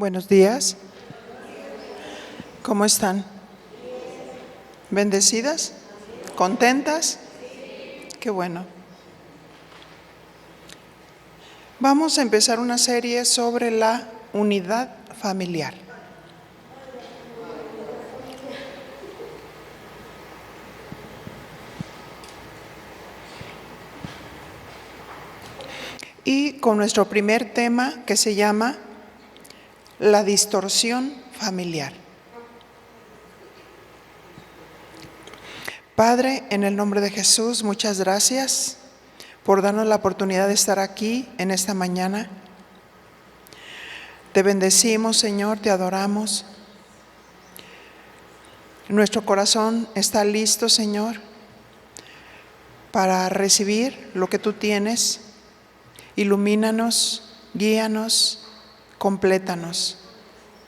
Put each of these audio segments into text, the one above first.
Buenos días. ¿Cómo están? ¿Bendecidas? ¿Contentas? Qué bueno. Vamos a empezar una serie sobre la unidad familiar. Y con nuestro primer tema, que se llama la distorsión familiar. Padre, en el nombre de Jesús, muchas gracias por darnos la oportunidad de estar aquí en esta mañana. Te bendecimos, Señor, te adoramos. Nuestro corazón está listo, Señor, para recibir lo que tú tienes. Ilumínanos, guíanos, complétanos.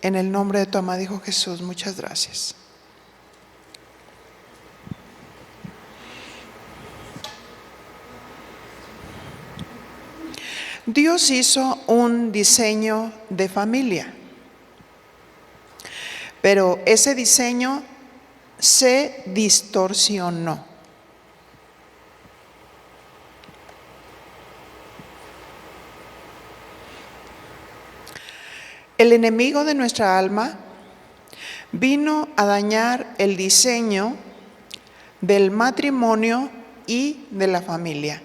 En el nombre de tu amado Hijo Jesús, muchas gracias. Dios hizo un diseño de familia, pero ese diseño se distorsionó. El enemigo de nuestra alma vino a dañar el diseño del matrimonio y de la familia.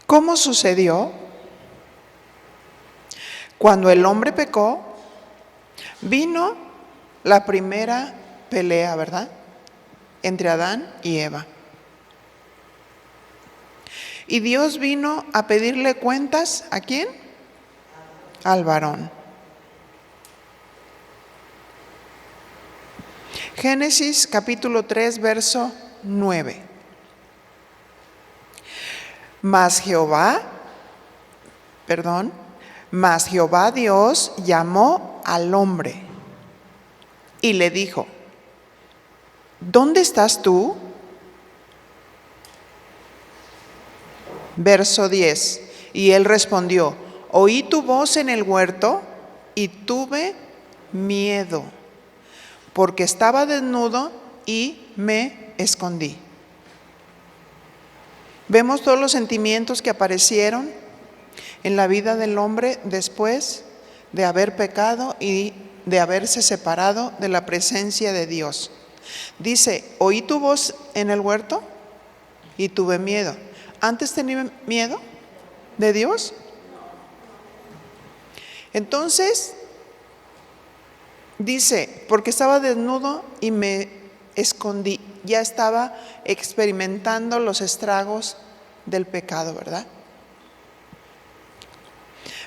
¿Cómo sucedió? Cuando el hombre pecó, vino la primera pelea, ¿verdad? Entre Adán y Eva. Y Dios vino a pedirle cuentas, ¿a quién? Al varón. Génesis capítulo 3, verso 9. Mas Jehová Dios llamó al hombre y le dijo: ¿dónde estás tú? Verso 10. Y él respondió: oí tu voz en el huerto y tuve miedo, porque estaba desnudo y me escondí. Vemos todos los sentimientos que aparecieron en la vida del hombre después de haber pecado y de haberse separado de la presencia de Dios. Dice: oí tu voz en el huerto y tuve miedo. ¿Antes tenía miedo de Dios? Entonces, dice, porque estaba desnudo y me escondí. Ya estaba experimentando los estragos del pecado, ¿verdad?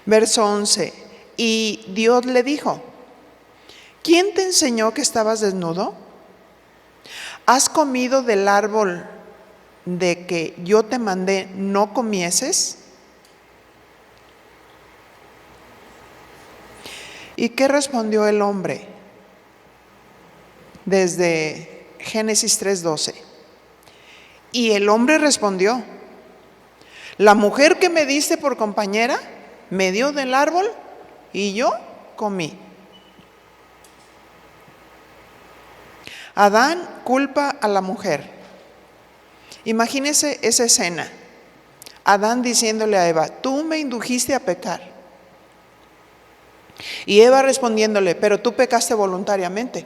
Verso 11. Y Dios le dijo: ¿quién te enseñó que estabas desnudo? ¿Has comido del árbol de que yo te mandé no comieses? ¿Y qué respondió el hombre? Desde Génesis 3:12. Y el hombre respondió: la mujer que me diste por compañera me dio del árbol y yo comí. Adán culpa a la mujer. Imagínese esa escena. Adán diciéndole a Eva: tú me indujiste a pecar. Y Eva respondiéndole: pero tú pecaste voluntariamente.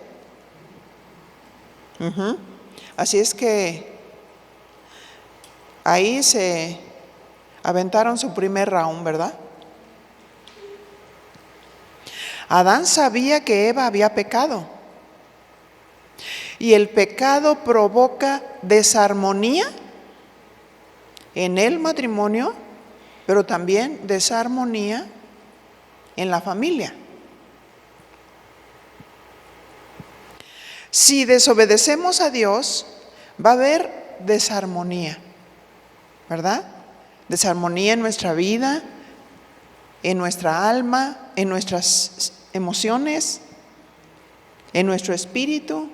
Así es que ahí se aventaron su primer round, ¿verdad? Adán sabía que Eva había pecado. Y el pecado provoca desarmonía en el matrimonio, pero también desarmonía en la familia. Si desobedecemos a Dios, va a haber desarmonía, ¿verdad? Desarmonía en nuestra vida, en nuestra alma, en nuestras emociones, en nuestro espíritu.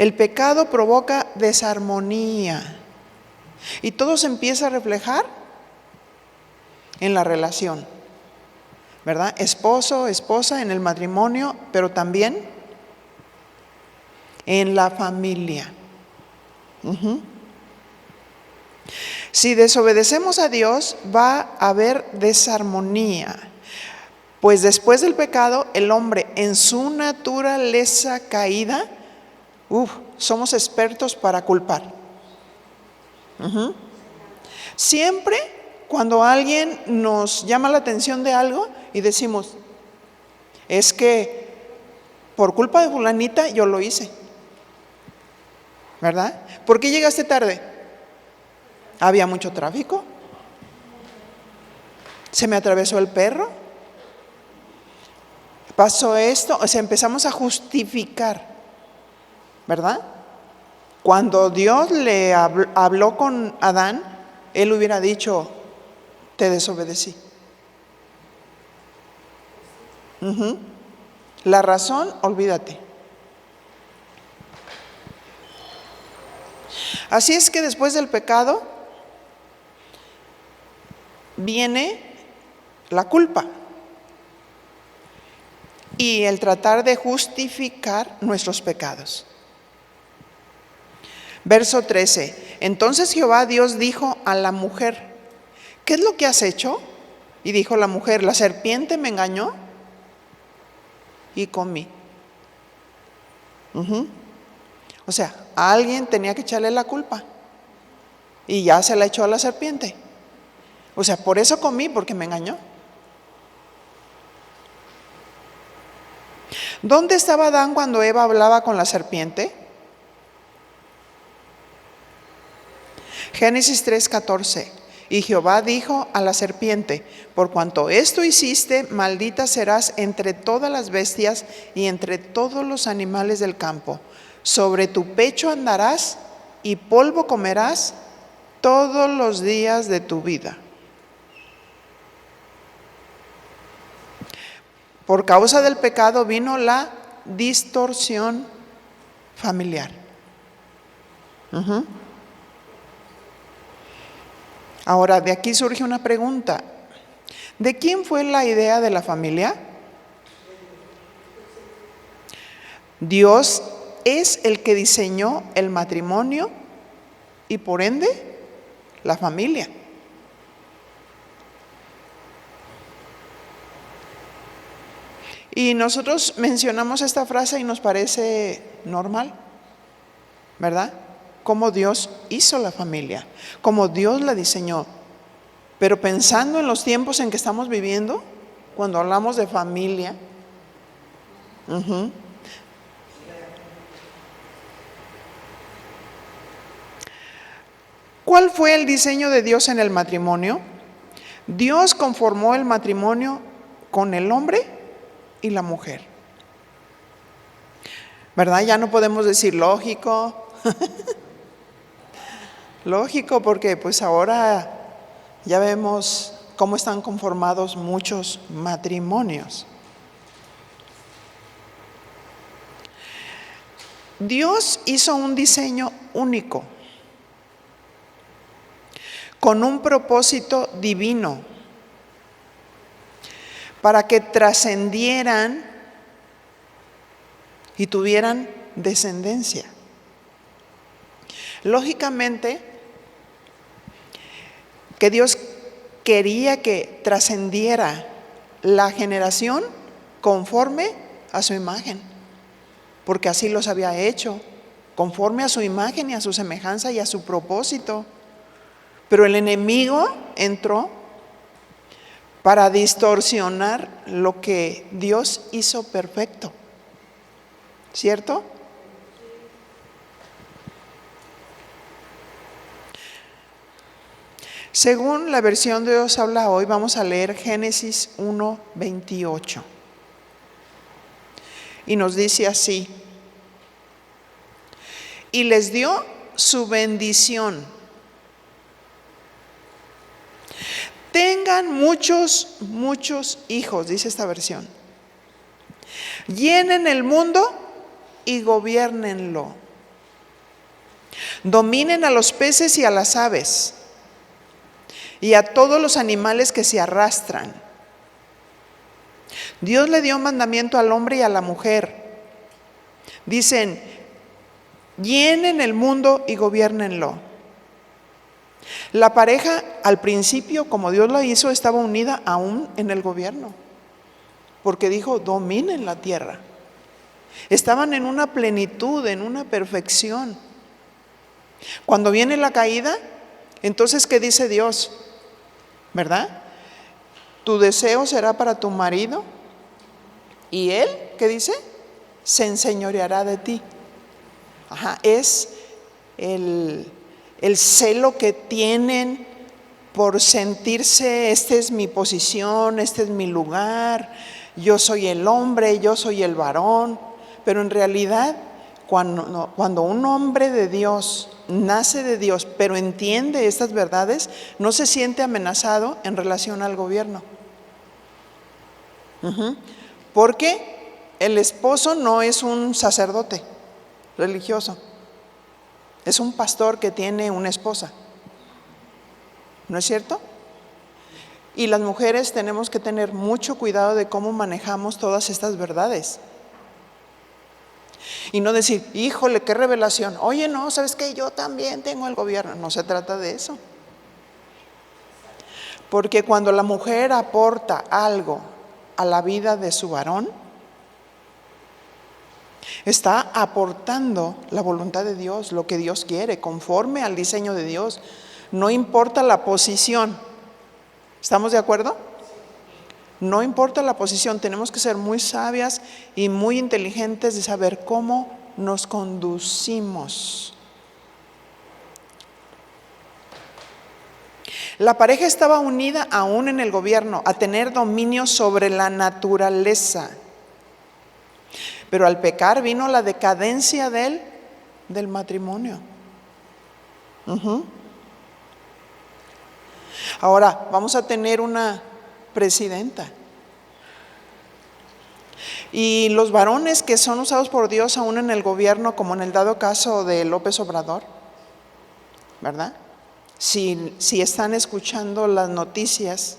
El pecado provoca desarmonía y todo se empieza a reflejar en la relación, ¿verdad? Esposo, esposa, en el matrimonio, pero también en la familia. Si desobedecemos a Dios, va a haber desarmonía, pues después del pecado, el hombre en su naturaleza caída, somos expertos para culpar. Siempre cuando alguien nos llama la atención de algo y decimos, es que por culpa de fulanita yo lo hice, ¿verdad? ¿Por qué llegaste tarde? Había mucho tráfico. Se me atravesó el perro. Pasó esto. O sea, empezamos a justificar, ¿verdad? Cuando Dios le habló con Adán, él hubiera dicho, te desobedecí. La razón, olvídate. Así es que después del pecado viene la culpa y el tratar de justificar nuestros pecados. Verso 13. Entonces Jehová Dios dijo a la mujer, ¿qué es lo que has hecho? Y dijo la mujer, la serpiente me engañó y comí. O sea, a alguien tenía que echarle la culpa y ya se la echó a la serpiente. O sea, por eso comí, porque me engañó. ¿Dónde estaba Adán cuando Eva hablaba con la serpiente? Génesis 3:14. Y Jehová dijo a la serpiente, por cuanto esto hiciste, maldita serás entre todas las bestias y entre todos los animales del campo. Sobre tu pecho andarás y polvo comerás todos los días de tu vida. Por causa del pecado vino la distorsión familiar. Ahora, de aquí surge una pregunta. ¿De quién fue la idea de la familia? Dios es el que diseñó el matrimonio y por ende la familia. Y nosotros mencionamos esta frase y nos parece normal, ¿verdad? Como Dios hizo la familia, como Dios la diseñó. Pero pensando en los tiempos en que estamos viviendo, cuando hablamos de familia, ¿cuál fue el diseño de Dios en el matrimonio? Dios conformó el matrimonio con el hombre y la mujer, ¿verdad? Ya no podemos decir lógico, lógico, porque pues ahora ya vemos cómo están conformados muchos matrimonios. Dios hizo un diseño único, con un propósito divino, para que trascendieran y tuvieran descendencia. Lógicamente, que Dios quería que trascendiera la generación conforme a su imagen, porque así los había hecho, conforme a su imagen y a su semejanza y a su propósito. Pero el enemigo entró para distorsionar lo que Dios hizo perfecto, ¿cierto? Según la versión de Dios habla hoy, vamos a leer Génesis 1:28. Y nos dice así: y les dio su bendición. Tengan muchos, muchos hijos, dice esta versión. Llenen el mundo y gobiérnenlo. Dominen a los peces y a las aves y a todos los animales que se arrastran. Dios le dio mandamiento al hombre y a la mujer. Dicen, llenen el mundo y gobiernenlo. La pareja al principio, como Dios la hizo, estaba unida aún en el gobierno, porque dijo, dominen la tierra. Estaban en una plenitud, en una perfección. Cuando viene la caída, entonces, ¿qué dice Dios? ¿Verdad? Tu deseo será para tu marido y él, ¿qué dice? Se enseñoreará de ti. Es el celo que tienen por sentirse, esta es mi posición, este es mi lugar, yo soy el hombre, yo soy el varón. Pero en realidad, cuando un hombre de Dios nace de Dios, pero entiende estas verdades, no se siente amenazado en relación al gobierno. Porque el esposo no es un sacerdote religioso, es un pastor que tiene una esposa. ¿No es cierto? Y las mujeres tenemos que tener mucho cuidado de cómo manejamos todas estas verdades. Y no decir, híjole, qué revelación. Oye, no, ¿sabes qué? Yo también tengo el gobierno. No se trata de eso. Porque cuando la mujer aporta algo a la vida de su varón, está aportando la voluntad de Dios, lo que Dios quiere, conforme al diseño de Dios. No importa la posición. ¿Estamos de acuerdo? No importa la posición, tenemos que ser muy sabias y muy inteligentes de saber cómo nos conducimos. La pareja estaba unida aún en el gobierno, a tener dominio sobre la naturaleza. Pero al pecar vino la decadencia del matrimonio. Ahora vamos a tener una presidenta. Y los varones que son usados por Dios aún en el gobierno, como en el dado caso de López Obrador, ¿verdad? Si están escuchando las noticias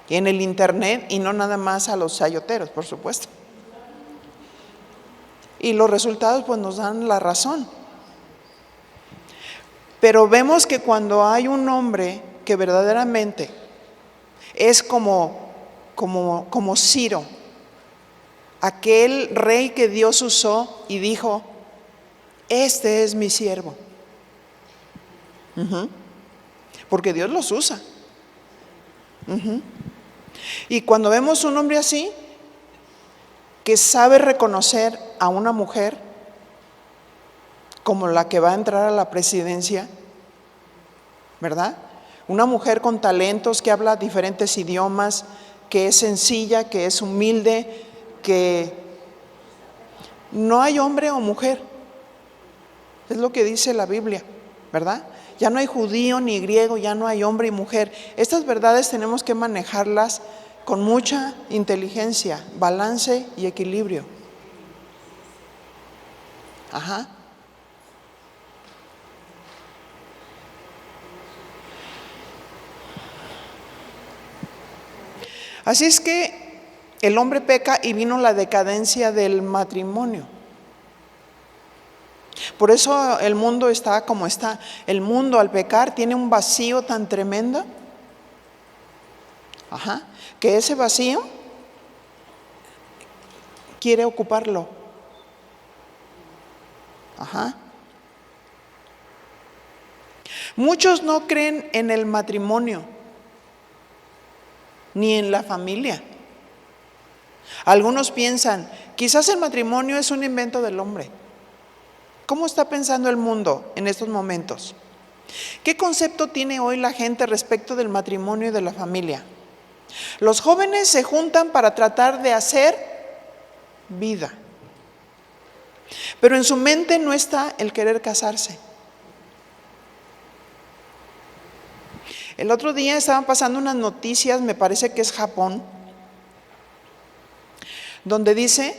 en el internet, y no nada más a los chayoteros, por supuesto. Y los resultados pues nos dan la razón. Pero vemos que cuando hay un hombre que verdaderamente es como Ciro, aquel rey que Dios usó y dijo, este es mi siervo. Porque Dios los usa. Y cuando vemos un hombre así, que sabe reconocer a una mujer como la que va a entrar a la presidencia, ¿verdad? Una mujer con talentos, que habla diferentes idiomas, que es sencilla, que es humilde, que no hay hombre o mujer. Es lo que dice la Biblia, ¿verdad? Ya no hay judío ni griego, ya no hay hombre y mujer. Estas verdades tenemos que manejarlas con mucha inteligencia, balance y equilibrio. Así es que el hombre peca y vino la decadencia del matrimonio. Por eso el mundo está como está. El mundo al pecar tiene un vacío tan tremendo, que ese vacío quiere ocuparlo. Muchos no creen en el matrimonio, ni en la familia. Algunos piensan, quizás el matrimonio es un invento del hombre. ¿Cómo está pensando el mundo en estos momentos? ¿Qué concepto tiene hoy la gente respecto del matrimonio y de la familia? Los jóvenes se juntan para tratar de hacer vida, pero en su mente no está el querer casarse. El otro día estaban pasando unas noticias, me parece que es Japón, donde dice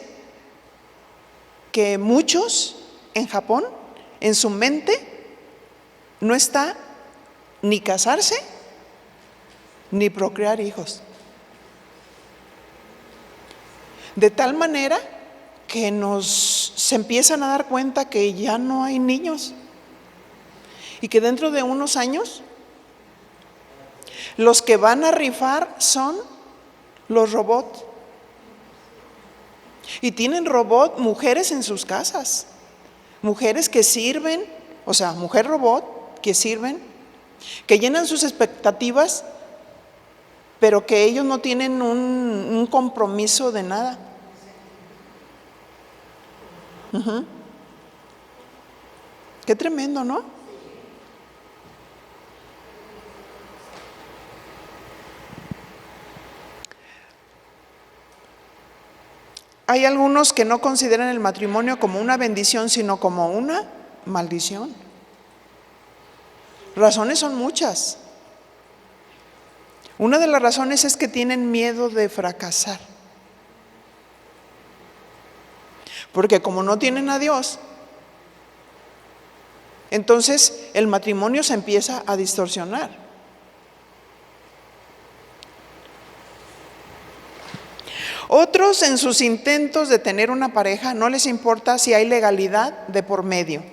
que muchos en Japón en su mente no está ni casarse ni procrear hijos. De tal manera que se empiezan a dar cuenta que ya no hay niños y que dentro de unos años los que van a rifar son los robots. Y tienen robot mujeres en sus casas, mujeres que sirven, o sea, mujer robot que sirven, que llenan sus expectativas, pero que ellos no tienen un compromiso de nada. Qué tremendo, ¿no? Hay algunos que no consideran el matrimonio como una bendición, sino como una maldición. Razones son muchas. Una de las razones es que tienen miedo de fracasar. Porque como no tienen a Dios, entonces el matrimonio se empieza a distorsionar. Otros, en sus intentos de tener una pareja, no les importa si hay legalidad de por medio.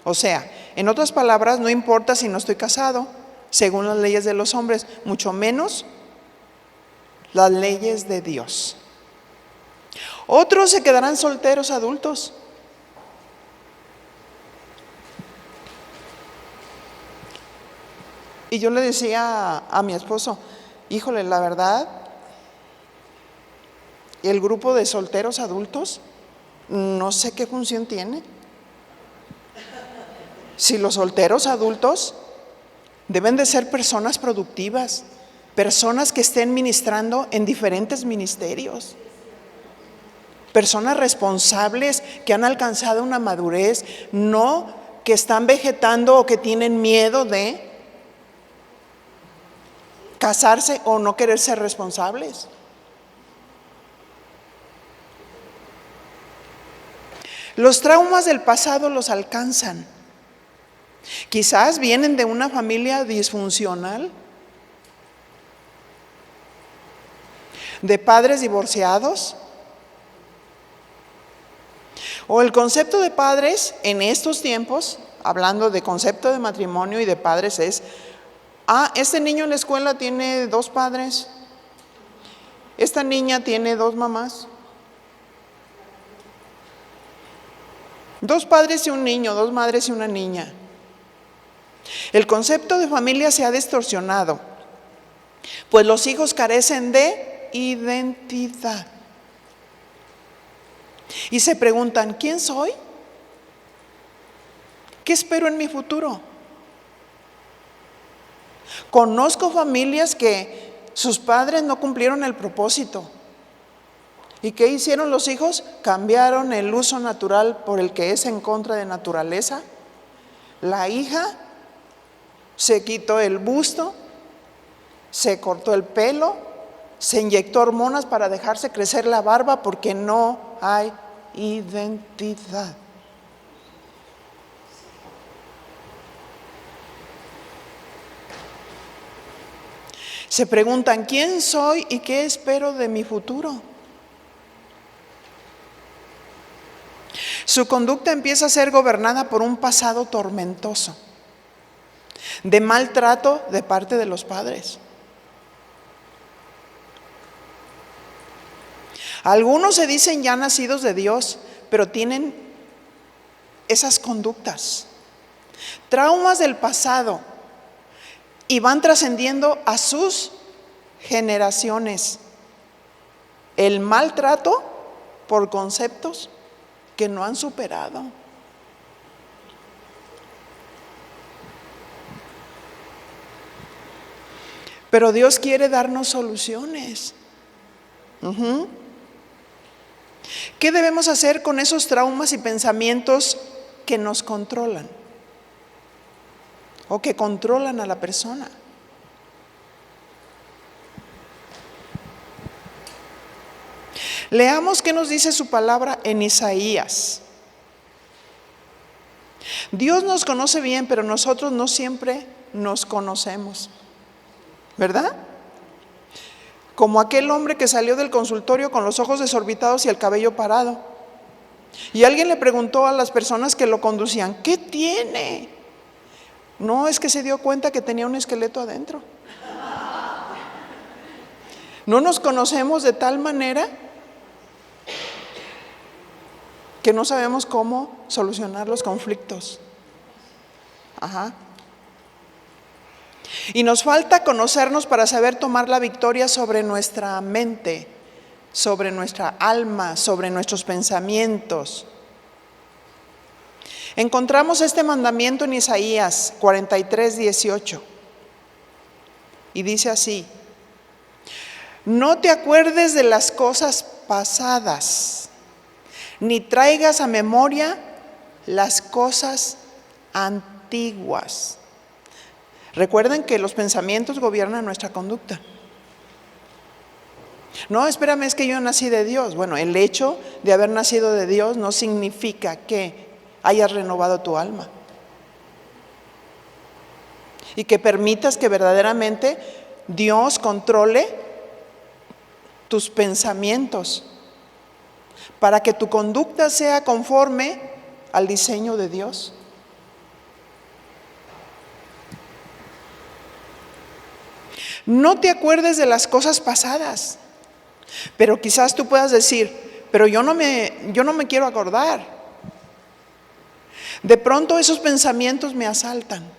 O sea, en otras palabras, no importa si no estoy casado, según las leyes de los hombres, mucho menos las leyes de Dios. Otros se quedarán solteros adultos. Y yo le decía a mi esposo, híjole, la verdad, el grupo de solteros adultos, no sé qué función tiene. Si los solteros adultos deben de ser personas productivas, personas que estén ministrando en diferentes ministerios, personas responsables que han alcanzado una madurez, no que están vegetando o que tienen miedo de casarse o no querer ser responsables. Los traumas del pasado los alcanzan. Quizás vienen de una familia disfuncional, de padres divorciados, o el concepto de padres en estos tiempos, hablando de concepto de matrimonio y de padres, es: este niño en la escuela tiene 2 padres, esta niña tiene 2 mamás. 2 padres y un niño, 2 madres y una niña. El concepto de familia se ha distorsionado, pues los hijos carecen de identidad. Y se preguntan, ¿quién soy? ¿Qué espero en mi futuro? Conozco familias que sus padres no cumplieron el propósito. ¿Y qué hicieron los hijos? Cambiaron el uso natural por el que es en contra de naturaleza. La hija se quitó el busto, se cortó el pelo, se inyectó hormonas para dejarse crecer la barba porque no hay identidad. Se preguntan, ¿quién soy y qué espero de mi futuro? Su conducta empieza a ser gobernada por un pasado tormentoso, de maltrato de parte de los padres. Algunos se dicen ya nacidos de Dios, pero tienen esas conductas, traumas del pasado, y van trascendiendo a sus generaciones. El maltrato por conceptos que no han superado. Pero Dios quiere darnos soluciones. ¿Qué debemos hacer con esos traumas y pensamientos que nos controlan o que controlan a la persona? Leamos qué nos dice su palabra en Isaías. Dios nos conoce bien, pero nosotros no siempre nos conocemos, ¿verdad? Como aquel hombre que salió del consultorio con los ojos desorbitados y el cabello parado. Y alguien le preguntó a las personas que lo conducían, ¿qué tiene? No, es que se dio cuenta que tenía un esqueleto adentro. No nos conocemos de tal manera que no sabemos cómo solucionar los conflictos. Y nos falta conocernos para saber tomar la victoria sobre nuestra mente, sobre nuestra alma, sobre nuestros pensamientos. Encontramos este mandamiento en Isaías 43:18 y dice así: no te acuerdes de las cosas pasadas, ni traigas a memoria las cosas antiguas. Recuerden que los pensamientos gobiernan nuestra conducta. No, espérame, es que yo nací de Dios. Bueno, el hecho de haber nacido de Dios no significa que hayas renovado tu alma y que permitas que verdaderamente Dios controle tus pensamientos para que tu conducta sea conforme al diseño de Dios. No te acuerdes de las cosas pasadas. Pero quizás tú puedas decir, pero yo no me quiero acordar. De pronto esos pensamientos me asaltan.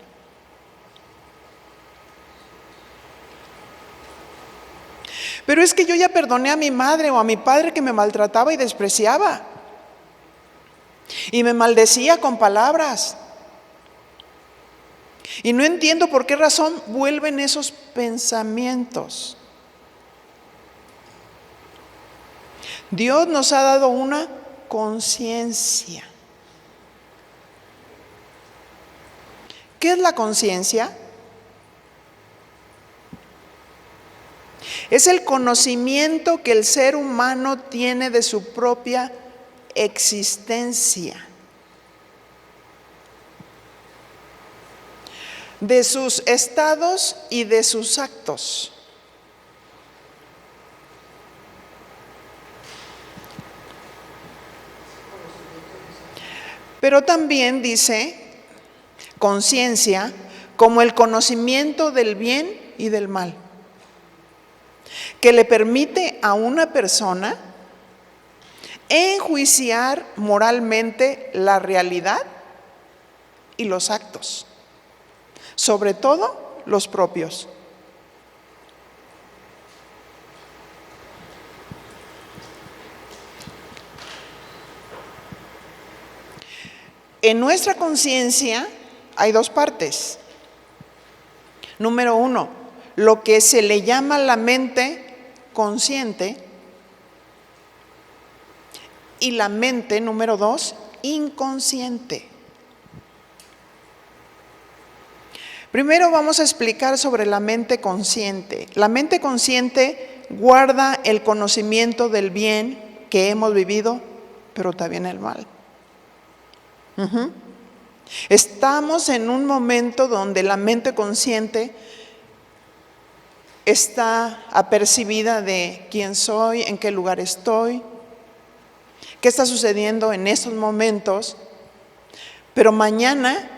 Pero es que yo ya perdoné a mi madre o a mi padre que me maltrataba y despreciaba. Y me maldecía con palabras. Y no entiendo por qué razón vuelven esos pensamientos. Dios nos ha dado una conciencia. ¿Qué es la conciencia? Es el conocimiento que el ser humano tiene de su propia existencia, de sus estados y de sus actos. Pero también dice conciencia como el conocimiento del bien y del mal, que le permite a una persona enjuiciar moralmente la realidad y los actos, sobre todo los propios. En nuestra conciencia hay dos partes. Número 1, lo que se le llama la mente consciente, y la mente, número 2, inconsciente. Primero vamos a explicar sobre la mente consciente. La mente consciente guarda el conocimiento del bien que hemos vivido, pero también el mal. Estamos en un momento donde la mente consciente está apercibida de quién soy, en qué lugar estoy, qué está sucediendo en estos momentos, pero mañana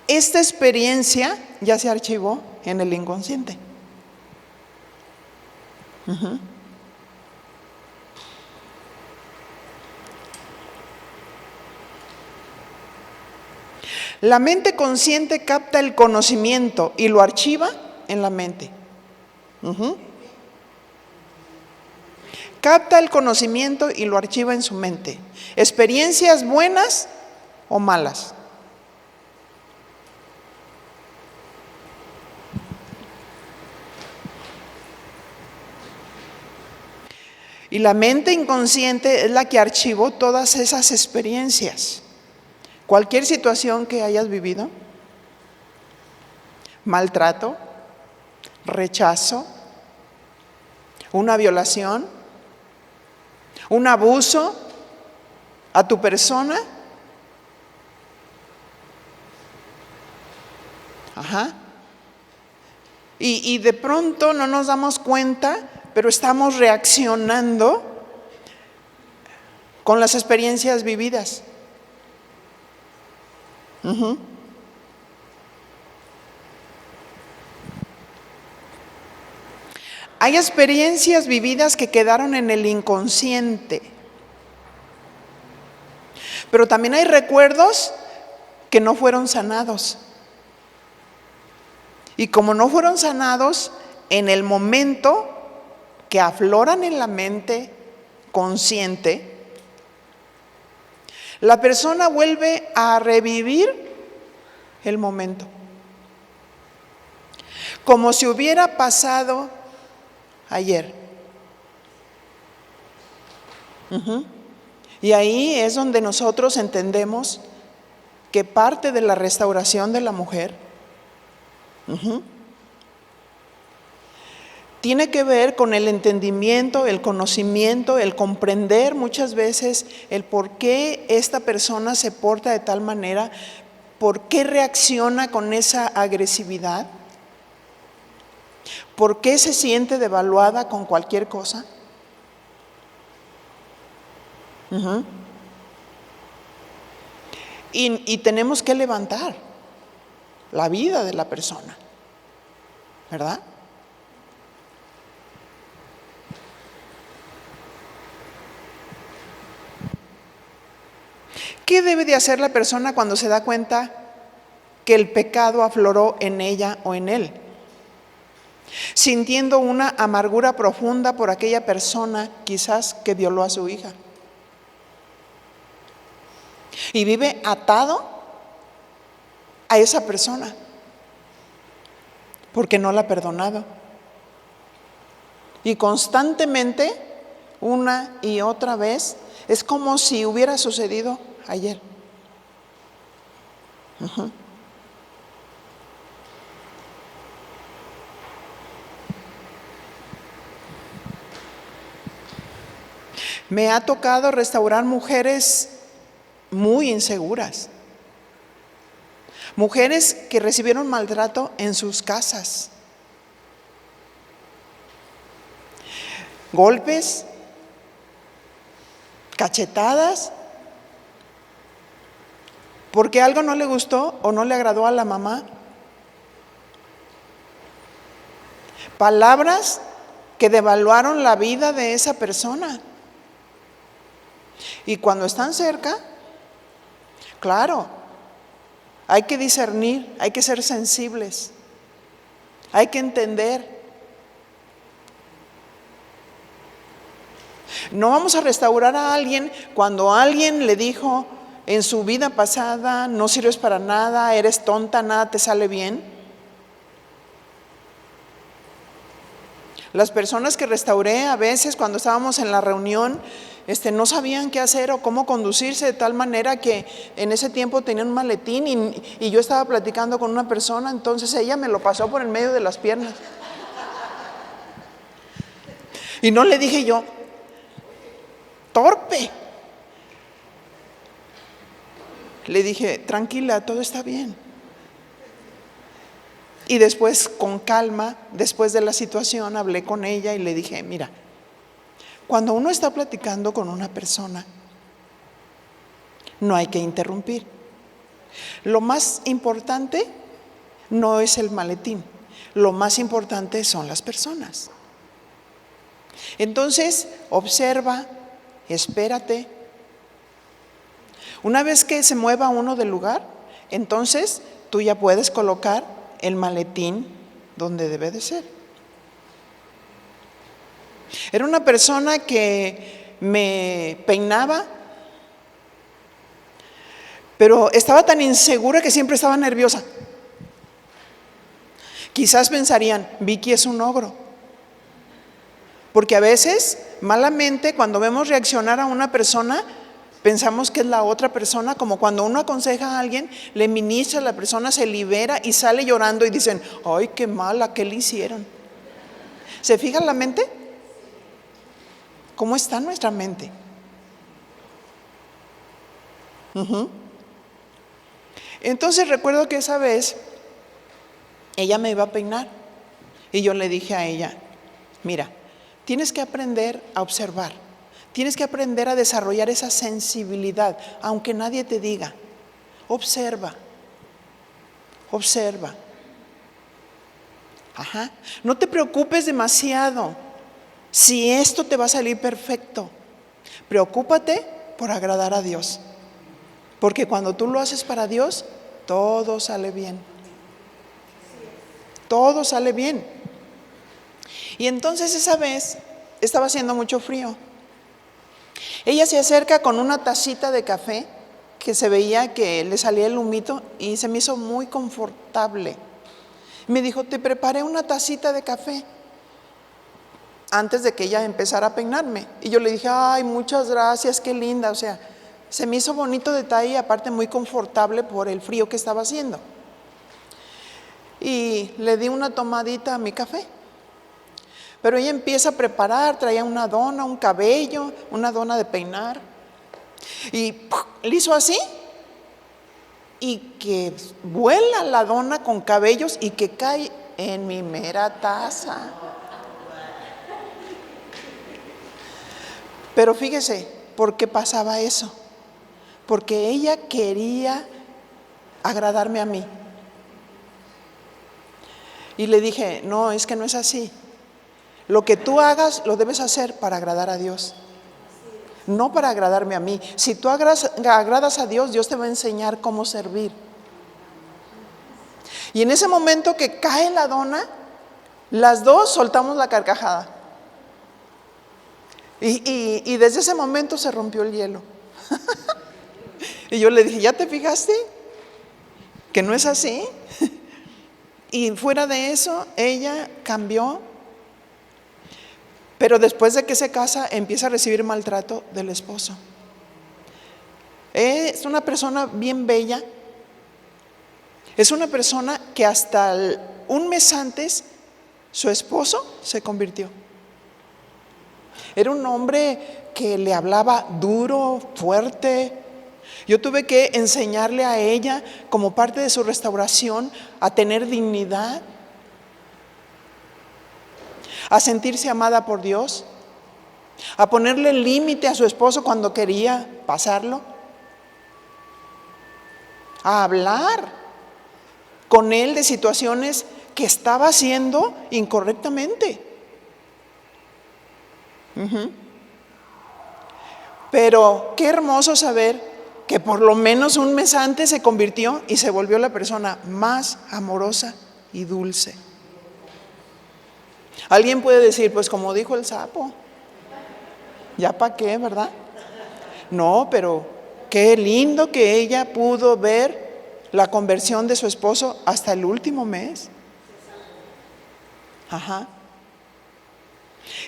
esta experiencia ya se archivó en el inconsciente. La mente consciente capta el conocimiento y lo archiva en la mente. Capta el conocimiento y lo archiva en su mente. Experiencias buenas o malas. Y la mente inconsciente es la que archivó todas esas experiencias. Cualquier situación que hayas vivido, maltrato, rechazo, una violación, un abuso a tu persona, Ajá. Y de pronto no nos damos cuenta, pero estamos reaccionando con las experiencias vividas. Uh-huh. Hay experiencias vividas que quedaron en el inconsciente, pero también hay recuerdos que no fueron sanados. Y como no fueron sanados, en el momento que afloran en la mente consciente, la persona vuelve a revivir el momento, como si hubiera pasado ayer. Uh-huh. Y ahí es donde nosotros entendemos que parte de la restauración de la mujer uh-huh, tiene que ver con el entendimiento, el conocimiento, el comprender muchas veces el por qué esta persona se porta de tal manera, por qué reacciona con esa agresividad, por qué se siente devaluada con cualquier cosa. Uh-huh. Y tenemos que levantar la vida de la persona, ¿verdad? ¿Qué debe de hacer la persona cuando se da cuenta que el pecado afloró en ella o en él? Sintiendo una amargura profunda por aquella persona quizás que violó a su hija. Y vive atado a esa persona porque no la ha perdonado. Y constantemente, una y otra vez, es como si hubiera sucedido ayer. Uh-huh. Me ha tocado restaurar mujeres muy inseguras, mujeres que recibieron maltrato en sus casas, golpes, cachetadas, porque algo no le gustó o no le agradó a la mamá, palabras que devaluaron la vida de esa persona. Y cuando están cerca, claro, hay que discernir, hay que ser sensibles, hay que entender. No vamos a restaurar a alguien cuando alguien le dijo en su vida pasada: no sirves para nada, eres tonta, nada te sale bien. Las personas que restauré a veces cuando estábamos en la reunión no sabían qué hacer o cómo conducirse, de tal manera que en ese tiempo tenían un maletín y yo estaba platicando con una persona, entonces ella me lo pasó por el medio de las piernas. Y no le dije yo, torpe. Le dije, tranquila, todo está bien. Y después, con calma, después de la situación, hablé con ella y le dije, mira, cuando uno está platicando con una persona, no hay que interrumpir. Lo más importante no es el maletín, lo más importante son las personas. Entonces, observa, espérate. Una vez que se mueva uno del lugar, entonces tú ya puedes colocar el maletín donde debe de ser. Era una persona que me peinaba, pero estaba tan insegura que siempre estaba nerviosa. Quizás pensarían, Vicky es un ogro. Porque a veces, malamente, cuando vemos reaccionar a una persona, pensamos que es la otra persona, como cuando uno aconseja a alguien, le ministra, la persona se libera y sale llorando y dicen, ay, qué mala, ¿qué le hicieron? ¿Se fija la mente? ¿Cómo está nuestra mente? Uh-huh. Entonces recuerdo que esa vez ella me iba a peinar y yo le dije a ella, mira, tienes que aprender a observar, tienes que aprender a desarrollar esa sensibilidad, aunque nadie te diga. Observa, observa. Ajá. No te preocupes demasiado si esto te va a salir perfecto. Preocúpate por agradar a Dios, porque cuando tú lo haces para Dios, todo sale bien. Todo sale bien. Y entonces esa vez estaba haciendo mucho frío. Ella se acerca con una tacita de café que se veía que le salía el humito y se me hizo muy confortable. Me dijo, te preparé una tacita de café antes de que ella empezara a peinarme. Y yo le dije, ay, muchas gracias, qué linda. O sea, se me hizo bonito detalle y aparte muy confortable por el frío que estaba haciendo. Y le di una tomadita a mi café. Pero ella empieza a preparar, traía una dona, un cabello, una dona de peinar. Y le hizo así. Y que vuela la dona con cabellos y que cae en mi mera taza. Pero fíjese, ¿por qué pasaba eso? Porque ella quería agradarme a mí. Y le dije, no, es que no es así. Lo que tú hagas lo debes hacer para agradar a Dios, no para agradarme a mí. Si tú agradas a Dios, Dios te va a enseñar cómo servir. Y en ese momento que cae la dona, las dos soltamos la carcajada. Y desde ese momento se rompió el hielo. Y yo le dije, ¿ya te fijaste? Que no es así. Y fuera de eso, ella cambió. Pero después de que se casa, empieza a recibir maltrato del esposo. Es una persona bien bella. Es una persona que hasta un mes antes, su esposo se convirtió. Era un hombre que le hablaba duro, fuerte. Yo tuve que enseñarle a ella, como parte de su restauración, a tener dignidad, a sentirse amada por Dios, a ponerle límite a su esposo cuando quería pasarlo, a hablar con él de situaciones que estaba haciendo incorrectamente. Pero qué hermoso saber que por lo menos un mes antes se convirtió y se volvió la persona más amorosa y dulce. Alguien puede decir, pues como dijo el sapo, ya para qué, ¿verdad? No, pero qué lindo que ella pudo ver la conversión de su esposo hasta el último mes. Ajá.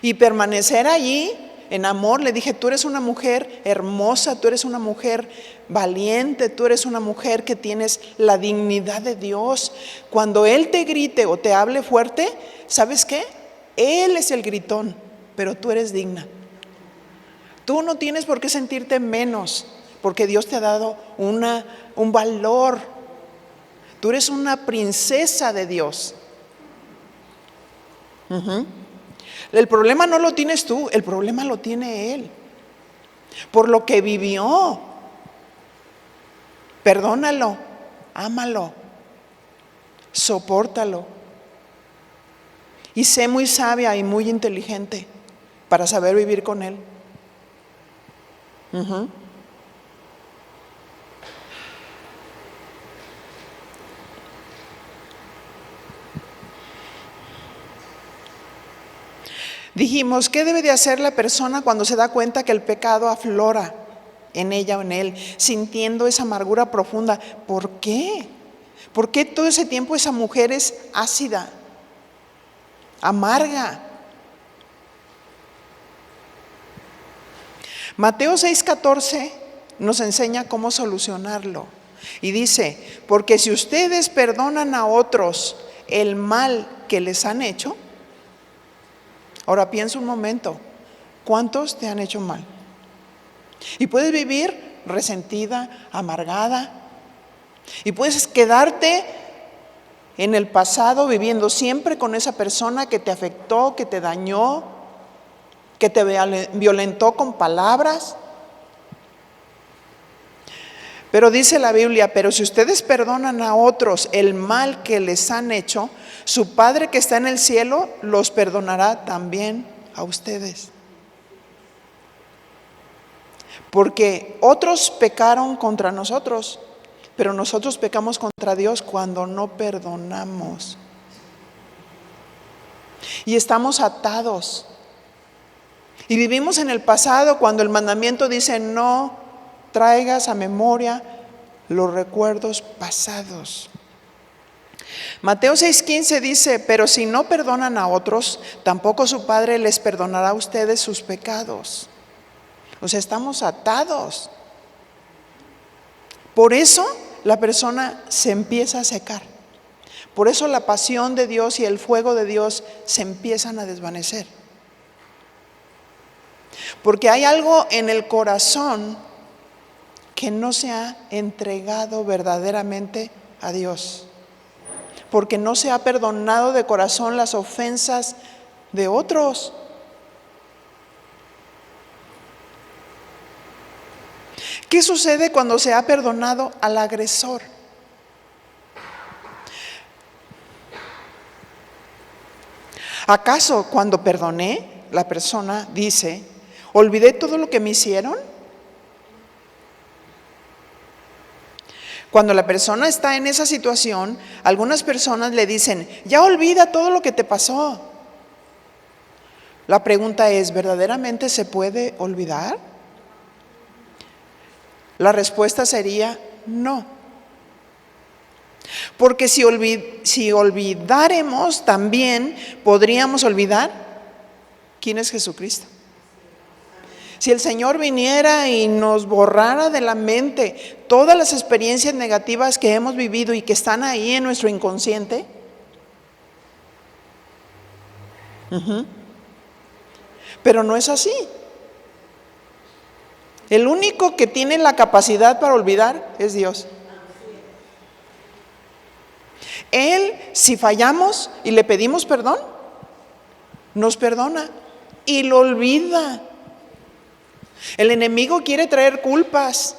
Y permanecer allí en amor. Le dije, tú eres una mujer hermosa, tú eres una mujer valiente, tú eres una mujer que tienes la dignidad de Dios. Cuando Él te grite o te hable fuerte, ¿sabes qué? Él es el gritón, pero tú eres digna. Tú no tienes por qué sentirte menos, porque Dios te ha dado un valor. Tú eres una princesa de Dios. El problema no lo tienes tú, el problema lo tiene Él. Por lo que vivió. Perdónalo, ámalo, sopórtalo. Y sé muy sabia y muy inteligente para saber vivir con Él. Dijimos, ¿qué debe de hacer la persona cuando se da cuenta que el pecado aflora en ella o en él, sintiendo esa amargura profunda? ¿Por qué? ¿Por qué todo ese tiempo esa mujer es ácida, amarga? Mateo 6:14 nos enseña cómo solucionarlo. Y dice, porque si ustedes perdonan a otros el mal que les han hecho. Ahora piensa un momento, ¿cuántos te han hecho mal? Y puedes vivir resentida, amargada, y puedes quedarte en el pasado viviendo siempre con esa persona que te afectó, que te dañó, que te violentó con palabras. Pero dice la Biblia, pero si ustedes perdonan a otros el mal que les han hecho, su Padre que está en el cielo los perdonará también a ustedes. Porque otros pecaron contra nosotros, pero nosotros pecamos contra Dios cuando no perdonamos. Y estamos atados. Y vivimos en el pasado cuando el mandamiento dice: no traigas a memoria los recuerdos pasados. Mateo 6:15 dice: pero si no perdonan a otros, tampoco su Padre les perdonará a ustedes sus pecados. O sea, estamos atados. Por eso la persona se empieza a secar. Por eso la pasión de Dios y el fuego de Dios se empiezan a desvanecer. Porque hay algo en el corazón que no se ha entregado verdaderamente a Dios. Porque no se ha perdonado de corazón las ofensas de otros. ¿Qué sucede cuando se ha perdonado al agresor? ¿Acaso cuando perdoné, la persona dice: olvidé todo lo que me hicieron? Cuando la persona está en esa situación, algunas personas le dicen: ya olvida todo lo que te pasó. La pregunta es: ¿verdaderamente se puede olvidar? La respuesta sería no. Porque si olvidáramos, también podríamos olvidar quién es Jesucristo. Si el Señor viniera y nos borrara de la mente todas las experiencias negativas que hemos vivido y que están ahí en nuestro inconsciente, pero no es así. El único que tiene la capacidad para olvidar es Dios. Él, si fallamos y le pedimos perdón, nos perdona y lo olvida. El enemigo quiere traer culpas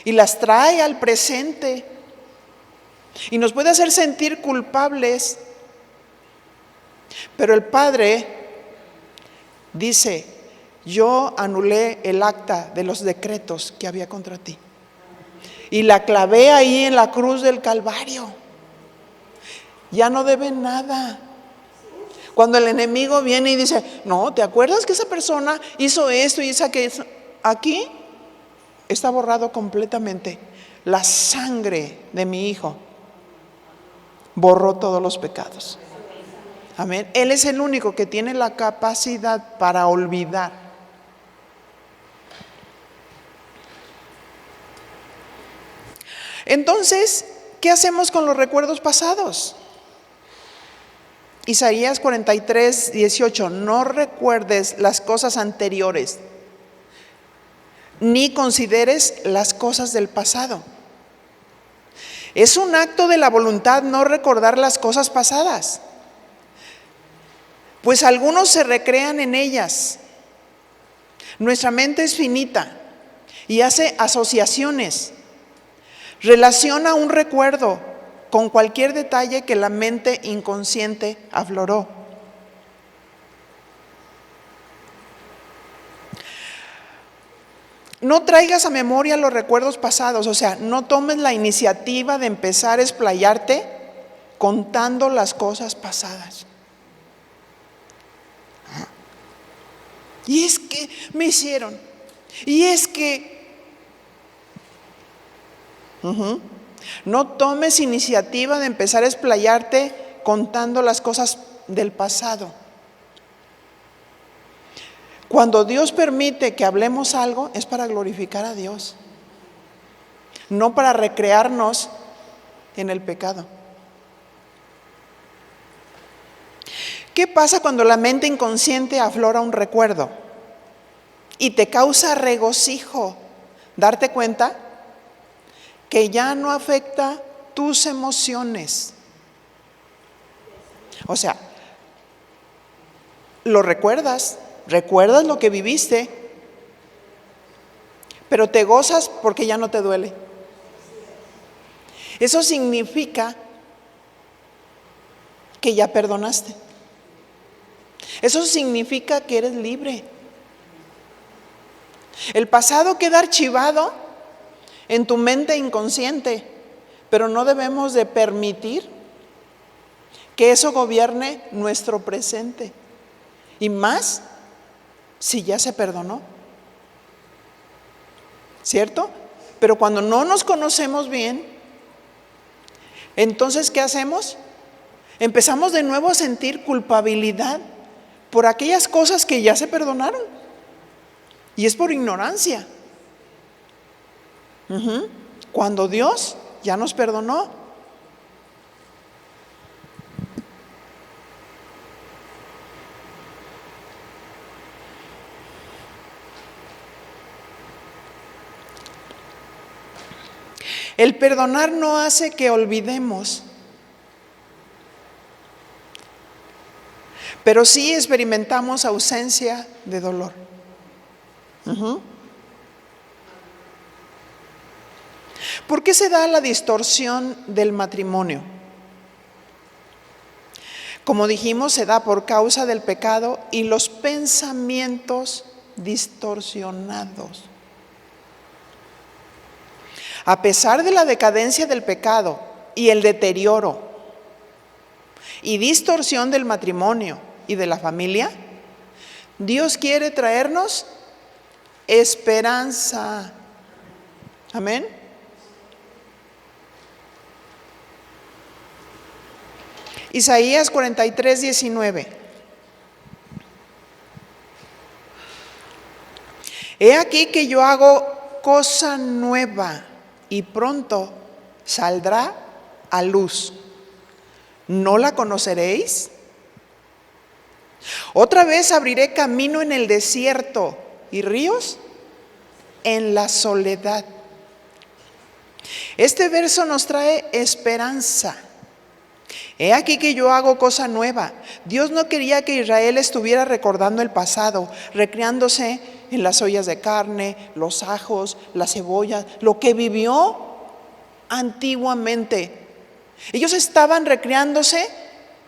y las trae al presente y nos puede hacer sentir culpables. Pero el Padre dice: yo anulé el acta de los decretos que había contra ti y la clavé ahí en la cruz del Calvario. Ya no debe nada. Cuando el enemigo viene y dice: no, ¿te acuerdas que esa persona hizo esto y hizo aquello? Aquí está borrado completamente. La sangre de mi Hijo borró todos los pecados. Amén. Él es el único que tiene la capacidad para olvidar. Entonces, ¿qué hacemos con los recuerdos pasados? Isaías 43:18: no recuerdes las cosas anteriores, ni consideres las cosas del pasado. Es un acto de la voluntad no recordar las cosas pasadas, pues algunos se recrean en ellas. Nuestra mente es finita y hace asociaciones. Relaciona un recuerdo con cualquier detalle que la mente inconsciente afloró. No traigas a memoria los recuerdos pasados, o sea, no tomes la iniciativa de empezar a explayarte contando las cosas pasadas. Y es que me hicieron, y es que... No tomes iniciativa de empezar a explayarte contando las cosas del pasado. Cuando Dios permite que hablemos algo, es para glorificar a Dios, no para recrearnos en el pecado. ¿Qué pasa cuando la mente inconsciente aflora un recuerdo y te causa regocijo darte cuenta que ya no afecta tus emociones, O sea, lo recuerdas lo que viviste, pero te gozas porque ya no te duele. Eso significa que ya perdonaste. Eso significa que eres libre. El pasado queda archivado en tu mente inconsciente, pero no debemos de permitir que eso gobierne nuestro presente. Y más si ya se perdonó. ¿Cierto? Pero cuando no nos conocemos bien, entonces ¿qué hacemos? Empezamos de nuevo a sentir culpabilidad por aquellas cosas que ya se perdonaron. Y es por ignorancia. Cuando Dios ya nos perdonó. El perdonar no hace que olvidemos, pero sí experimentamos ausencia de dolor. ¿Por qué se da la distorsión del matrimonio? Como dijimos, se da por causa del pecado y los pensamientos distorsionados. A pesar de la decadencia del pecado y el deterioro y distorsión del matrimonio y de la familia, Dios quiere traernos esperanza. Amén. Isaías 43:19. He aquí que yo hago cosa nueva y pronto saldrá a luz. ¿No la conoceréis? Otra vez abriré camino en el desierto y ríos en la soledad. Este verso nos trae esperanza. He aquí que yo hago cosa nueva. Dios no quería que Israel estuviera recordando el pasado, recreándose en las ollas de carne, los ajos, las cebollas, lo que vivió antiguamente. Ellos estaban recreándose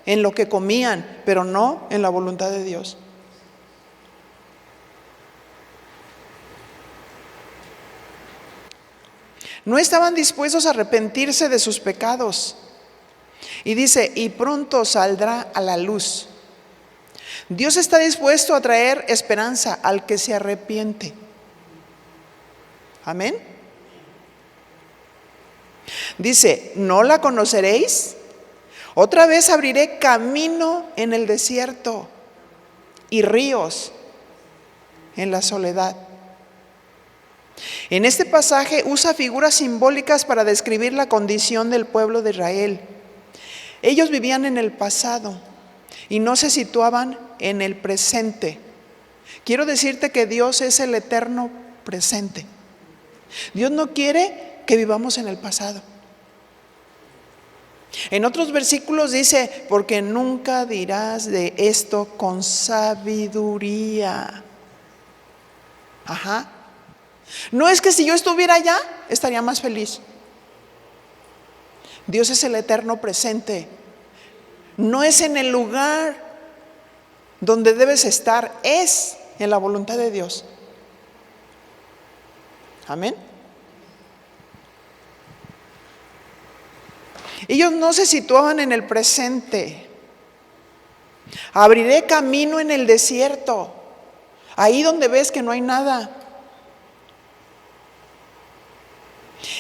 en lo que comían, pero no en la voluntad de Dios. No estaban dispuestos a arrepentirse de sus pecados. Y dice, y pronto saldrá a la luz. Dios está dispuesto a traer esperanza al que se arrepiente. Amén. Dice, ¿no la conoceréis? Otra vez abriré camino en el desierto y ríos en la soledad. En este pasaje usa figuras simbólicas para describir la condición del pueblo de Israel. Ellos vivían en el pasado y no se situaban en el presente. Quiero decirte que Dios es el eterno presente. Dios no quiere que vivamos en el pasado. En otros versículos dice, porque nunca dirás de esto con sabiduría. No es que si yo estuviera allá, estaría más feliz. Dios es el eterno presente. No es en el lugar donde debes estar, es en la voluntad de Dios. Amén. Ellos no se situaban en el presente. Abriré camino en el desierto, ahí donde ves que no hay nada.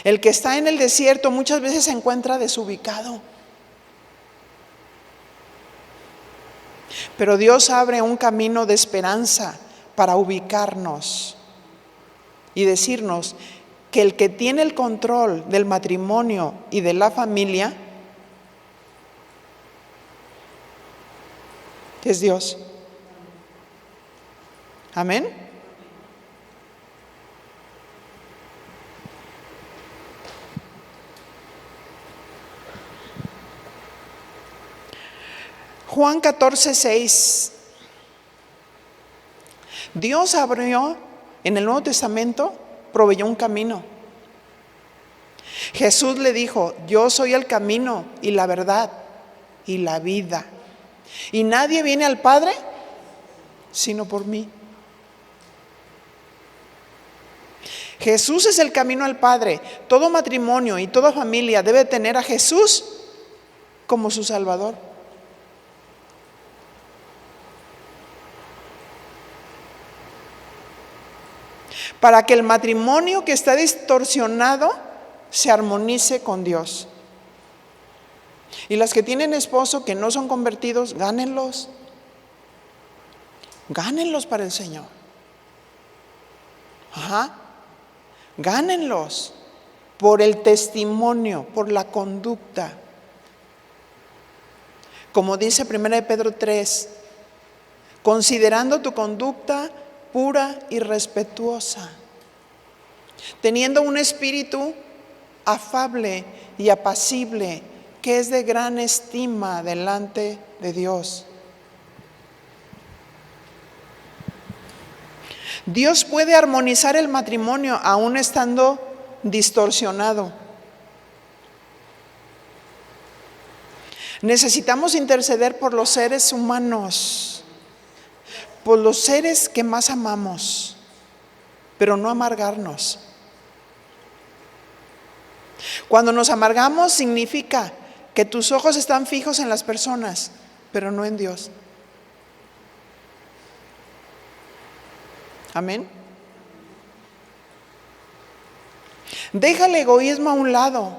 El que está en el desierto muchas veces se encuentra desubicado. Pero Dios abre un camino de esperanza para ubicarnos y decirnos que el que tiene el control del matrimonio y de la familia es Dios. Amén. Juan 14:6. Dios abrió en el Nuevo Testamento, proveyó un camino. Jesús le dijo: yo soy el camino y la verdad y la vida. Y nadie viene al Padre sino por mí. Jesús es el camino al Padre. Todo matrimonio y toda familia debe tener a Jesús como su Salvador. Para que el matrimonio que está distorsionado se armonice con Dios. Y las que tienen esposo que no son convertidos, gánenlos. Gánenlos para el Señor. Gánenlos por el testimonio, por la conducta. Como dice 1 Pedro 3, considerando tu conducta pura y respetuosa, teniendo un espíritu afable y apacible, que es de gran estima delante de Dios. Dios puede armonizar el matrimonio aún estando distorsionado. Necesitamos interceder por los seres humanos, por los seres que más amamos, pero no amargarnos. Cuando nos amargamos significa que tus ojos están fijos en las personas, pero no en Dios. Amén. Deja el egoísmo a un lado.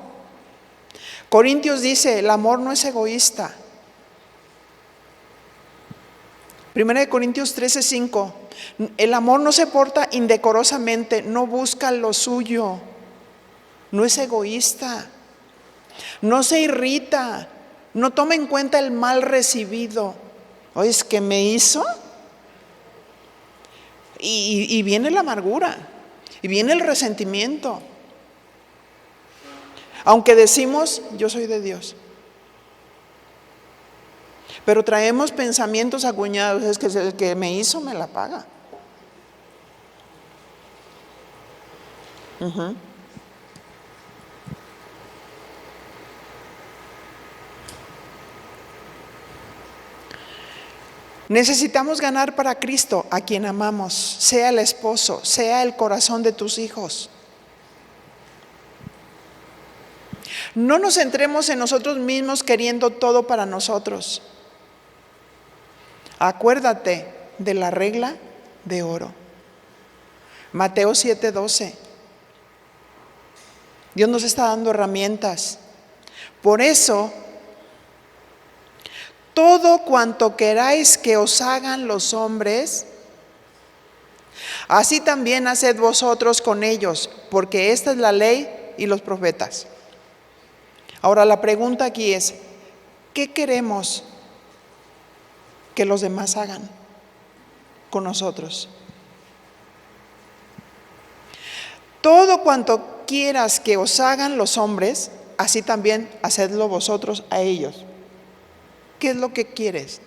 Corintios dice: el amor no es egoísta. 1 Corintios 13:5. El amor no se porta indecorosamente, no busca lo suyo, no es egoísta, no se irrita, no toma en cuenta el mal recibido. Oye, es que me hizo. Y viene la amargura, y viene el resentimiento. Aunque decimos: yo soy de Dios, pero traemos pensamientos acuñados: es que el que me hizo me la paga. Necesitamos ganar para Cristo a quien amamos, sea el esposo, sea el corazón de tus hijos. No nos centremos en nosotros mismos queriendo todo para nosotros. Acuérdate de la regla de oro. Mateo 7:12. Dios nos está dando herramientas. Por eso, todo cuanto queráis que os hagan los hombres, así también haced vosotros con ellos, porque esta es la ley y los profetas. Ahora la pregunta aquí es: ¿qué queremos que los demás hagan con nosotros? Todo cuanto quieras que os hagan los hombres, así también hacedlo vosotros a ellos. ¿Qué es lo que quieres?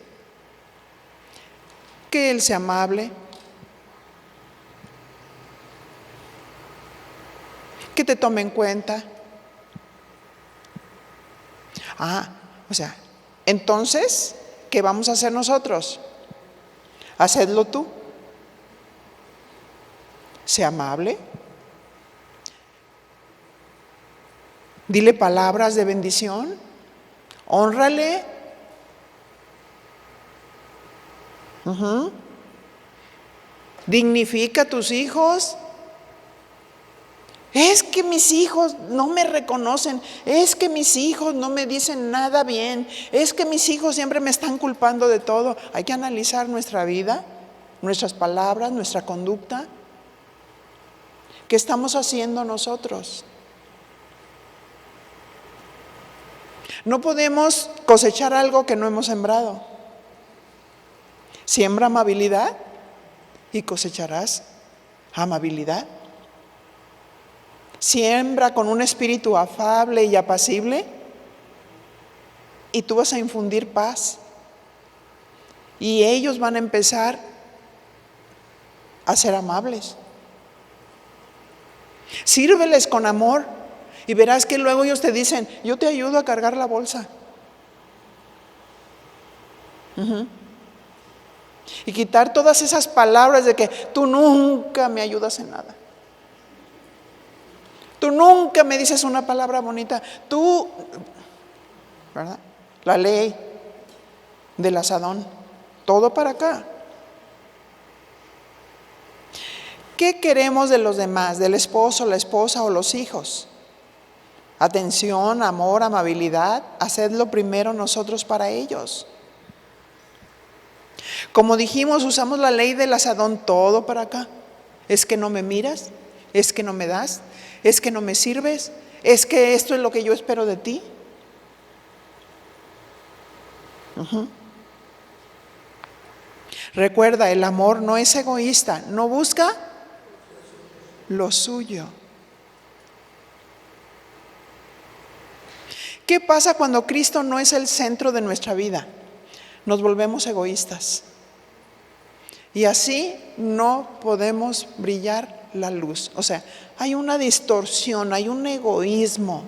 Que Él sea amable, que te tome en cuenta. Entonces, ¿qué vamos a hacer nosotros? Hacedlo tú. Sea amable. Dile palabras de bendición. Hónrale. Dignifica a tus hijos. Es que mis hijos no me reconocen, es que mis hijos no me dicen nada bien, es que mis hijos siempre me están culpando de todo. Hay que analizar nuestra vida, nuestras palabras, nuestra conducta. ¿Qué estamos haciendo nosotros? No podemos cosechar algo que no hemos sembrado. Siembra amabilidad y cosecharás amabilidad. Siembra con un espíritu afable y apacible y tú vas a infundir paz. y ellos van a empezar a ser amables. Sírveles con amor y verás que luego ellos te dicen, yo te ayudo a cargar la bolsa. Y quitar todas esas palabras de que tú nunca me ayudas en nada. Tú nunca me dices una palabra bonita. Tú, ¿verdad? La ley del asadón. Todo para acá. ¿Qué queremos de los demás? ¿Del esposo, la esposa o los hijos? Atención, amor, amabilidad. Hacedlo primero nosotros para ellos. Como dijimos, usamos la ley del asadón, todo para acá. Es que no me miras, es que no me das, es que no me sirves, es que esto es lo que yo espero de ti. Recuerda, el amor no es egoísta, no busca lo suyo. ¿Qué pasa cuando Cristo no es el centro de nuestra vida? Nos volvemos egoístas. Y así no podemos brillar la luz. O sea, hay una distorsión, hay un egoísmo.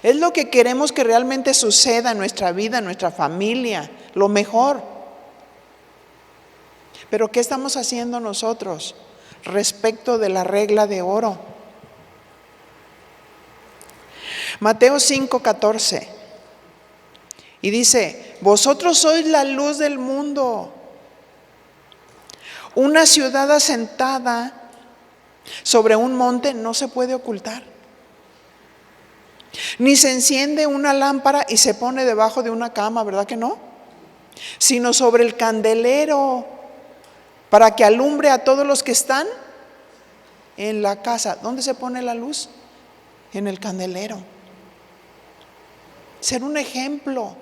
Es lo que queremos que realmente suceda en nuestra vida, en nuestra familia, lo mejor. Pero ¿qué estamos haciendo nosotros respecto de la regla de oro? Mateo 5:14. Y dice, vosotros sois la luz del mundo. Una ciudad asentada sobre un monte no se puede ocultar. Ni se enciende una lámpara y se pone debajo de una cama, ¿verdad que no? Sino sobre el candelero, para que alumbre a todos los que están en la casa. ¿Dónde se pone la luz? En el candelero. Ser un ejemplo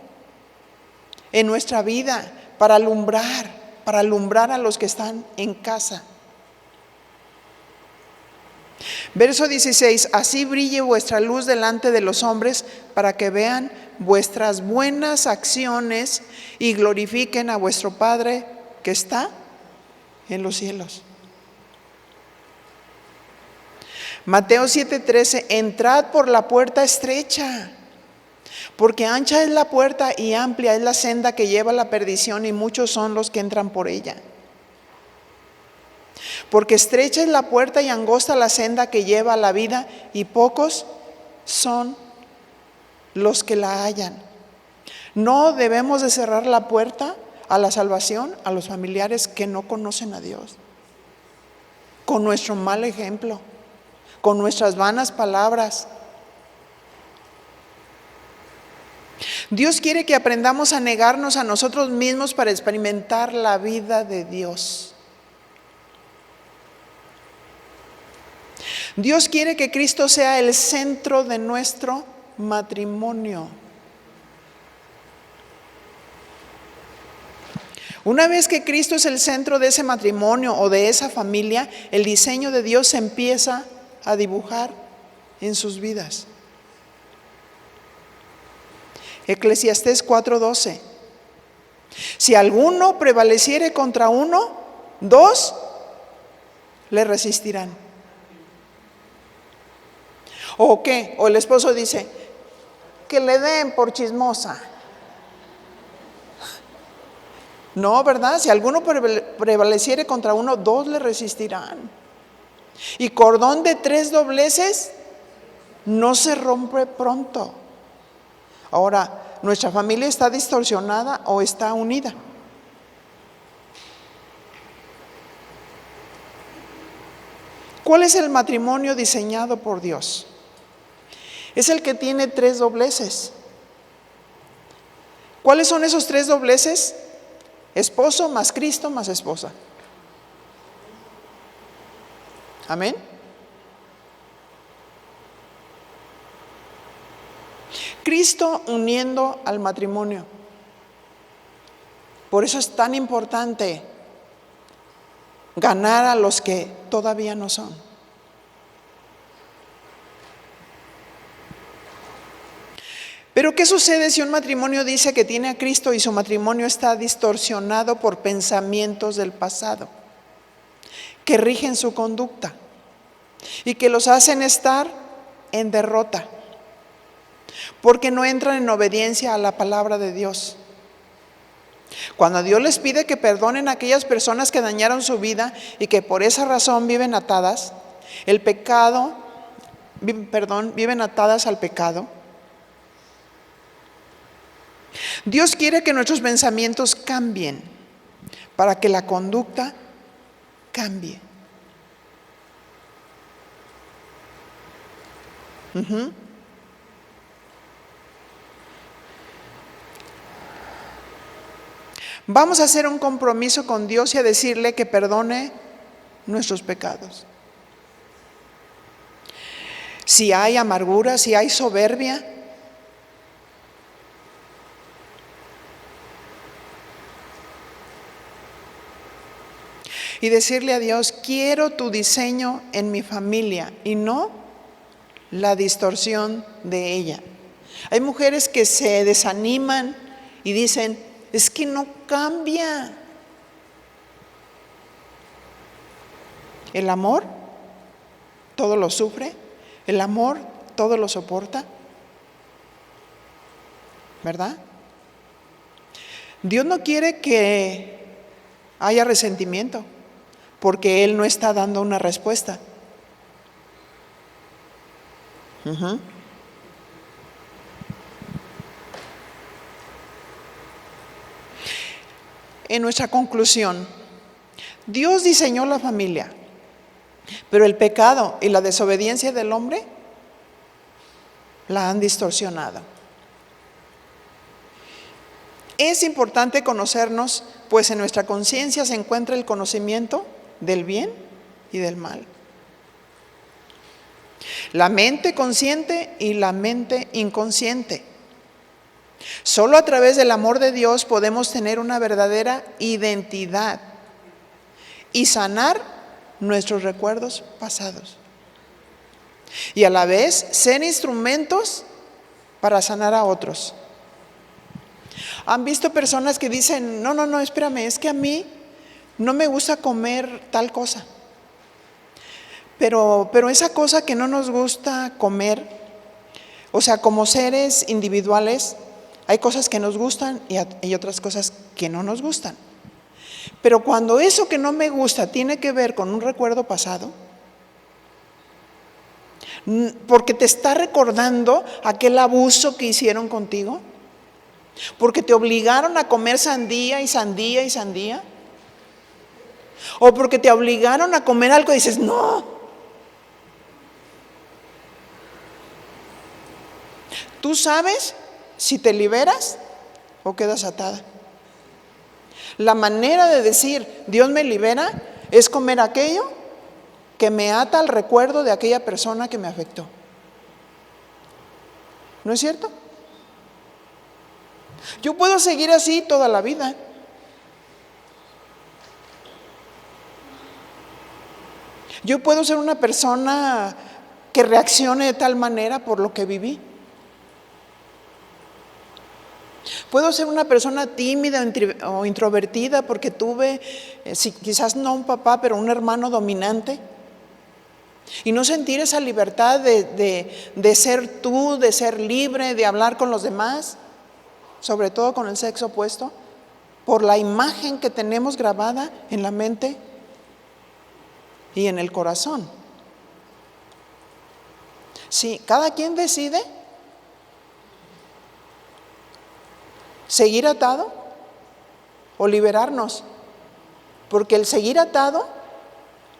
en nuestra vida para alumbrar a los que están en casa. Verso 16, así brille vuestra luz delante de los hombres para que vean vuestras buenas acciones y glorifiquen a vuestro Padre que está en los cielos. Mateo 7:13, entrad por la puerta estrecha, porque ancha es la puerta y amplia es la senda que lleva a la perdición, y muchos son los que entran por ella. Porque estrecha es la puerta y angosta la senda que lleva a la vida, y pocos son los que la hallan. No debemos de cerrar la puerta a la salvación a los familiares que no conocen a Dios, con nuestro mal ejemplo, con nuestras vanas palabras. Dios quiere que aprendamos a negarnos a nosotros mismos para experimentar la vida de Dios. Dios quiere que Cristo sea el centro de nuestro matrimonio. Una vez que Cristo es el centro de ese matrimonio o de esa familia, el diseño de Dios se empieza a dibujar en sus vidas. Eclesiastés 4:12. Si alguno prevaleciere contra uno, dos le resistirán. ¿O qué? O el esposo dice, que le den por chismosa. No, ¿verdad? Si alguno prevaleciere contra uno, dos le resistirán. Y cordón de 3 dobleces no se rompe pronto. Ahora, ¿nuestra familia está distorsionada o está unida? ¿Cuál es el matrimonio diseñado por Dios? Es el que tiene 3 dobleces. ¿Cuáles son esos 3 dobleces? Esposo más Cristo más esposa. Amén. Cristo uniendo al matrimonio. Por eso es tan importante ganar a los que todavía no son. Pero ¿qué sucede si un matrimonio dice que tiene a Cristo y su matrimonio está distorsionado por pensamientos del pasado que rigen su conducta y que los hacen estar en derrota porque no entran en obediencia a la palabra de Dios? Cuando Dios les pide que perdonen a aquellas personas que dañaron su vida y que por esa razón viven atadas, viven atadas al pecado. Dios quiere que nuestros pensamientos cambien para que la conducta cambie. Vamos a hacer un compromiso con Dios y a decirle que perdone nuestros pecados. Si hay amargura, si hay soberbia, y decirle a Dios: quiero tu diseño en mi familia y no la distorsión de ella. Hay mujeres que se desaniman y dicen: es que no cambia. El amor todo lo sufre, el amor todo lo soporta, ¿verdad? Dios no quiere que haya resentimiento, porque Él no está dando una respuesta. En nuestra conclusión, Dios diseñó la familia, pero el pecado y la desobediencia del hombre la han distorsionado. Es importante conocernos, pues en nuestra conciencia se encuentra el conocimiento del bien y del mal. La mente consciente y la mente inconsciente. Solo a través del amor de Dios podemos tener una verdadera identidad y sanar nuestros recuerdos pasados. Y a la vez ser instrumentos para sanar a otros. ¿Han visto personas que dicen: no, espérame, es que a mí no me gusta comer tal cosa? Pero esa cosa que no nos gusta comer, o sea, como seres individuales, hay cosas que nos gustan y otras cosas que no nos gustan. Pero cuando eso que no me gusta tiene que ver con un recuerdo pasado, porque te está recordando aquel abuso que hicieron contigo, porque te obligaron a comer sandía y sandía y sandía, o porque te obligaron a comer algo y dices: no. Tú sabes si te liberas o quedas atada. La manera de decir Dios me libera es comer aquello que me ata al recuerdo de aquella persona que me afectó. ¿No es cierto? Yo puedo seguir así toda la vida. Yo puedo ser una persona que reaccione de tal manera por lo que viví. Puedo ser una persona tímida o introvertida porque tuve, quizás no un papá, pero un hermano dominante. Y no sentir esa libertad de ser tú, de ser libre, de hablar con los demás, sobre todo con el sexo opuesto, por la imagen que tenemos grabada en la mente y en el corazón. Sí, cada quien decide seguir atado o liberarnos, porque el seguir atado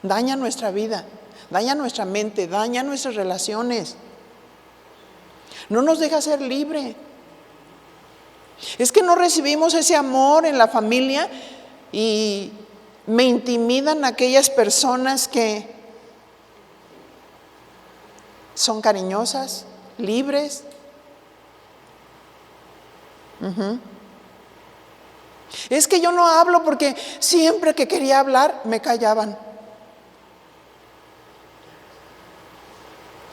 daña nuestra vida, daña nuestra mente, daña nuestras relaciones, no nos deja ser libre. Es que no recibimos ese amor en la familia y me intimidan aquellas personas que son cariñosas, libres. Es que yo no hablo porque siempre que quería hablar me callaban.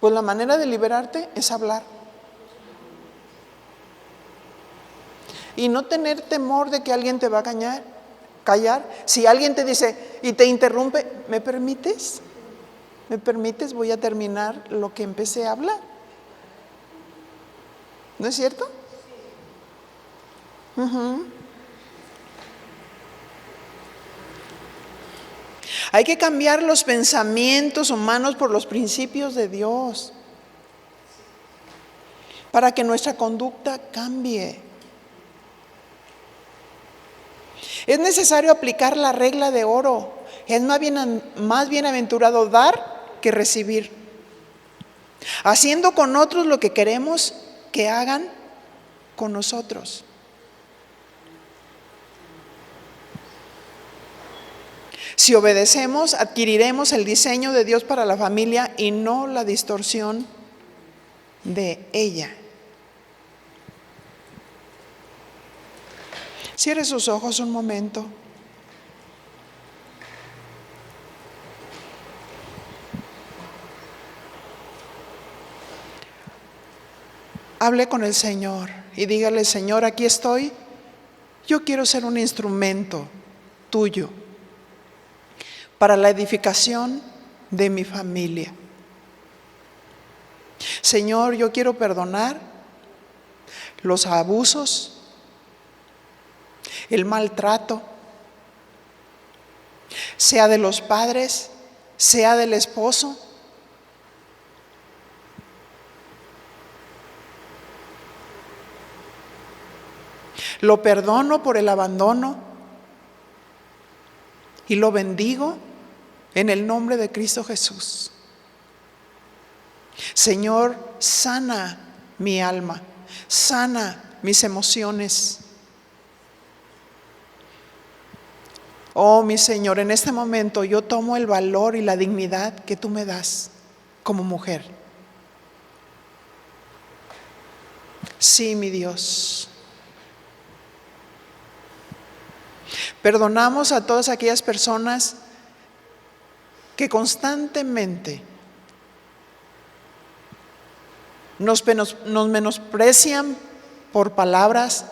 Pues la manera de liberarte es hablar. y no tener temor de que alguien te va a callar. Si alguien te dice y te interrumpe, ¿me permites? ¿Me permites? Voy a terminar lo que empecé a hablar. ¿No es cierto? Hay que cambiar los pensamientos humanos por los principios de Dios para que nuestra conducta cambie. Es necesario aplicar la regla de oro. Es más bienaventurado dar que recibir, haciendo con otros lo que queremos que hagan con nosotros. Si obedecemos, adquiriremos el diseño de Dios para la familia y no la distorsión de ella. Cierre sus ojos un momento. Hable con el Señor y dígale: Señor, aquí estoy. Yo quiero ser un instrumento tuyo para la edificación de mi familia. Señor, yo quiero perdonar los abusos, el maltrato, sea de los padres, sea del esposo. Lo perdono por el abandono y lo bendigo en el nombre de Cristo Jesús. Señor, sana mi alma, sana mis emociones. Oh, mi Señor, en este momento yo tomo el valor y la dignidad que tú me das como mujer. Sí, mi Dios. Perdonamos a todas aquellas personas que constantemente nos menosprecian por palabras,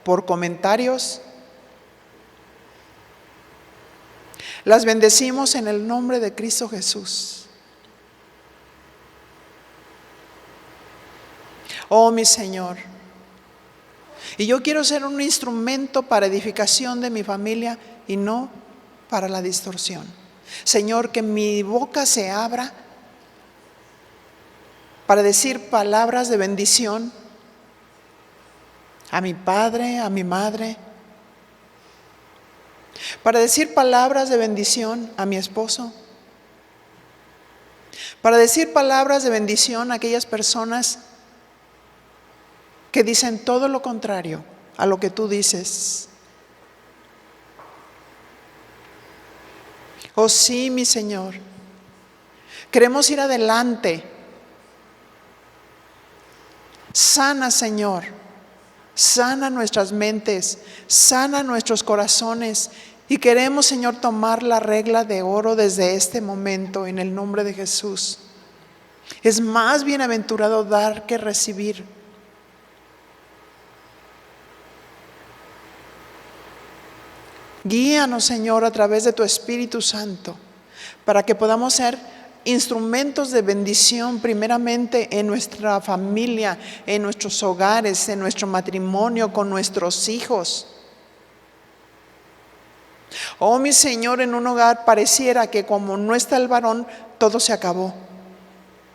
por comentarios. Las bendecimos en el nombre de Cristo Jesús. Oh, mi Señor, y yo quiero ser un instrumento para edificación de mi familia y no para la distorsión. Señor, que mi boca se abra para decir palabras de bendición a mi padre, a mi madre, para decir palabras de bendición a mi esposo, para decir palabras de bendición a aquellas personas que dicen todo lo contrario a lo que tú dices. Oh sí, mi Señor, queremos ir adelante. Sana, Señor, sana nuestras mentes, sana nuestros corazones, y queremos, Señor, tomar la regla de oro desde este momento en el nombre de Jesús. Es más bienaventurado dar que recibir. Guíanos, Señor, a través de tu Espíritu Santo, para que podamos ser instrumentos de bendición primeramente en nuestra familia, en nuestros hogares, en nuestro matrimonio, con nuestros hijos. Oh, mi Señor, en un hogar pareciera que como no está el varón, todo se acabó.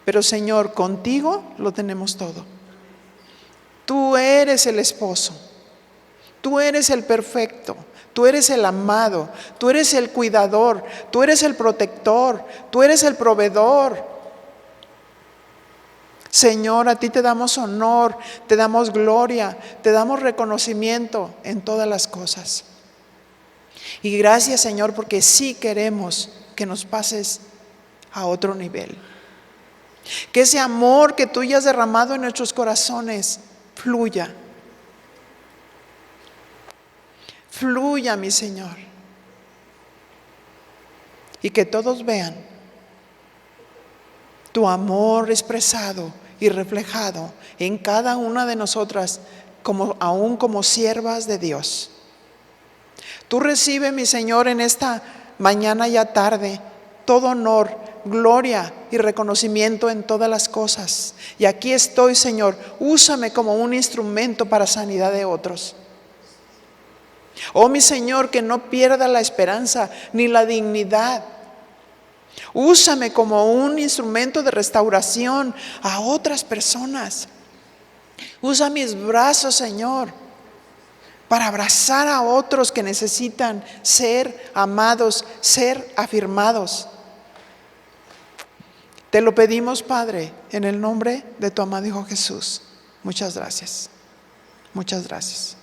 Pero, Señor, contigo lo tenemos todo. Tú eres el esposo, tú eres el perfecto, tú eres el amado, tú eres el cuidador, tú eres el protector, tú eres el proveedor. Señor, a ti te damos honor, te damos gloria, te damos reconocimiento en todas las cosas. Y gracias, Señor, porque sí queremos que nos pases a otro nivel. Que ese amor que tú ya has derramado en nuestros corazones fluya. Fluya, mi Señor. Y que todos vean tu amor expresado y reflejado en cada una de nosotras aún como siervas de Dios. Tú recibe, mi Señor, en esta mañana ya tarde, todo honor, gloria y reconocimiento en todas las cosas. Y aquí estoy, Señor, úsame como un instrumento para sanidad de otros. Oh, mi Señor, que no pierda la esperanza ni la dignidad. Úsame como un instrumento de restauración a otras personas. Usa mis brazos, Señor, para abrazar a otros que necesitan ser amados, ser afirmados. Te lo pedimos, Padre, en el nombre de tu amado Hijo Jesús. Muchas gracias. Muchas gracias.